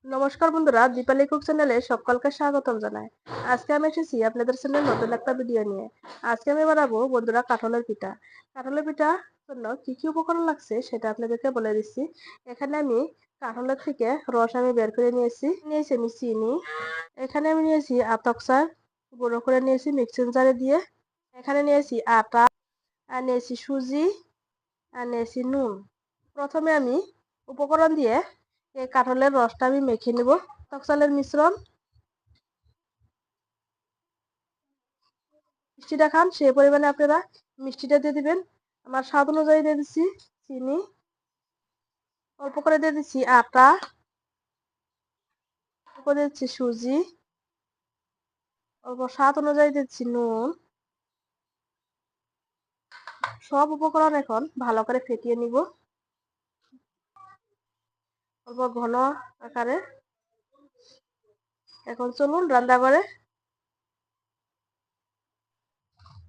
নমস্কার বন্ধুরা, দীপালি কুক চ্যানেলে সকলকে স্বাগতম জানাই। আজকে আমি এসেছি আপনাদের সামনে নতুন একটা ভিডিও নিয়ে। আজকে আমি বানাবো বন্ধুরা কাঁঠালের পিঠা। কাঁঠালের পিঠা জন্য কি কি উপকরণ লাগছে সেটা আপনাদেরকে বলে দিচ্ছি। এখানে আমি কাঁঠালের থেকে রস আমি বের করে নিয়েছি আমি চিনি। এখানে আমি নিয়েছি আতপ চাল, গুঁড়ো করে নিয়েছি মিক্সিং জারে দিয়ে। এখানে নিয়েছি আটা, আর নিয়েছি সুজি, আর নিয়েছি নুন। প্রথমে আমি উপকরণ দিয়ে এই কাঁঠালের রসটা আমি মেখে নেব। টক চালের মিশ্রণ, মিষ্টিটা খান সেই পরিমাণে আপনারা মিষ্টিটা দিয়ে দিবেন। আমার স্বাদ অনুযায়ী দিয়ে দিচ্ছি চিনি, অল্প করে দিয়ে দিচ্ছি আটা, অল্প দিয়ে দিচ্ছি সুজি, অল্প স্বাদ অনুযায়ী দিচ্ছি নুন। সব উপকরণ এখন ভালো করে ফেটিয়ে নিব অল্প ঘন আকারে। এখন চলুন রান্না করে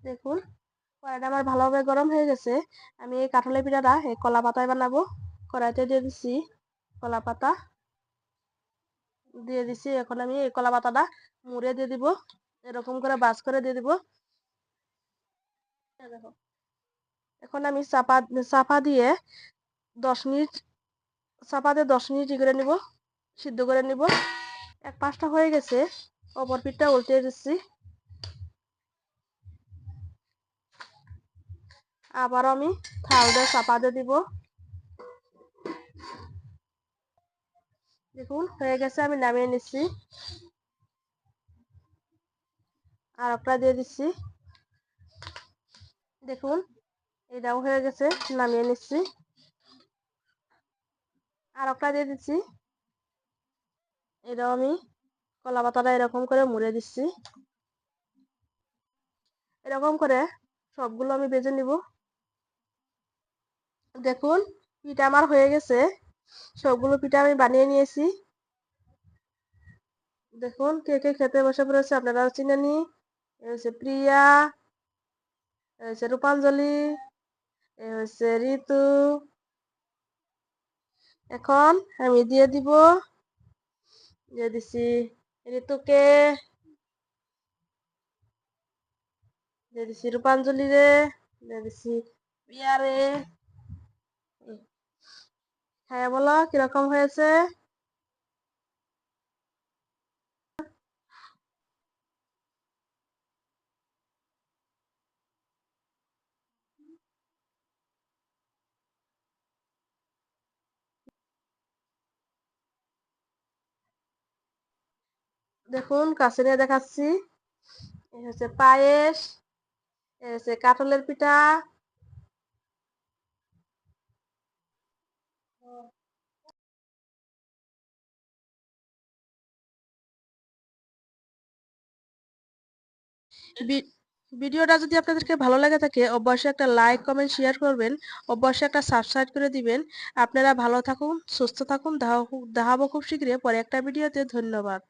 দেখুন। কড়াইটা আমার ভালোভাবে গরম হয়ে গেছে। আমি এই কাঁঠালের পিঠাটা এই কলা পাতায় বানাবো। কড়াইতে দিয়ে দিচ্ছি কলা পাতা, দিয়ে দিচ্ছি। এখন আমি এই কলা পাতাটা মুড়ে দিয়ে দিব, এরকম করে বাস করে দিয়ে দিব। এখন আমি চাপা দিয়ে 10 মিনিট, চাপা দিয়ে 10 মিনিট করে নিব, সিদ্ধ করে নিব। এক পাশটা হয়ে গেছে, অপর পিঠটা উল্টে দিচ্ছি। আবার আমি থাল দিয়ে চাপা দিয়ে দিব। দেখুন হয়ে গেছে, আমি নামিয়ে নিচ্ছি। আর একটা দিয়ে দিচ্ছি। দেখুন এটাও হয়ে গেছে, নামিয়ে নিচ্ছি। আর একটা দিয়ে দিচ্ছি। এটাও আমি কলা পাতাটা এরকম করে মুড়ে দিচ্ছি। এরকম করে সবগুলো আমি ভেজে নিব। দেখুন পিঠা আমার হয়ে গেছে, সবগুলো পিঠা আমি বানিয়ে নিয়েছি। দেখুন কে কে খেতে বসে পড়েছে, আপনারাও চিনে নি। এ হচ্ছে প্রিয়া, এ হচ্ছে রূপাঞ্জলি, এ হচ্ছে ঋতু। এখন আমি দিয়ে দিচ্ছি ঋতুকে, দিয়ে দিচ্ছি রূপাঞ্জলি রে, দিয়ে দিচ্ছি প্রিয়া রে। হ্যাঁ বলো কিরকম হয়েছে। দেখুন কাছে নিয়ে দেখাচ্ছি। এ হচ্ছে পায়েস, এ হচ্ছে কাঁঠালের পিঠা। ভিডিওটা যদি আপনাদেরকে ভালো লাগে থাকে অবশ্যই একটা লাইক কমেন্ট শেয়ার করবেন, অবশ্যই একটা সাবস্ক্রাইব করে দিবেন। আপনারা ভালো থাকুন, সুস্থ থাকুন। দেখাবো খুব শীঘ্রই পরে একটা ভিডিওতে। ধন্যবাদ।